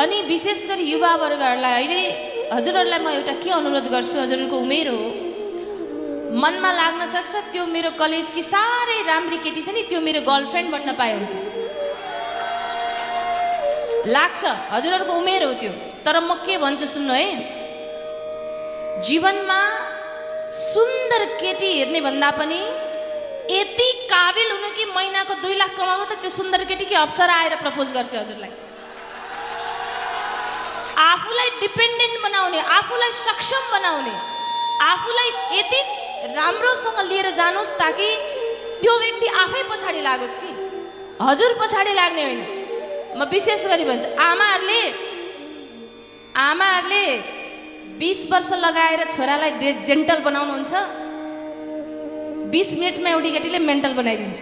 अनि विशेष गरी युवा वर्गहरूलाई अहिले हजुरहरूलाई म एउटा के अनुरोध गर्छु, हजुरहरूको उमेर हो, मनमा लाग्न सक्छ त्यो मेरो कलेजकी साह्रै राम्री केटी छ नि, त्यो मेरो गर्लफ्रेन्ड बन्न पाए हुन्थ्यो, लाग्छ, हजुरहरूको उमेर हो त्यो। तर म के भन्छु सुन्नु है, जीवनमा सुन्दर केटी हेर्ने भन्दा पनि यति काबिल हुनु कि महिनाको 2 लाख कमाउनु, त त्यो सुन्दर केटी कि अप्सरा आएर प्रपोज गर्छ हजुरलाई। आफूलाई डिपेन्डेन्ट बनाउने, आफूलाई सक्षम बनाउने, आफूलाई यति राम्रोसँग लिएर जानुस् ताकि त्यो व्यक्ति आफै पछाडि लागोस् कि हजुर पछाडि लाग्ने होइन। म विशेष गरी भन्छु, आमाहरूले 20 वर्ष लगाएर छोरालाई जेन्टल बनाउनुहुन्छ, 20 मिनटमा एउटी केटीले मेन्टल बनाइदिन्छ।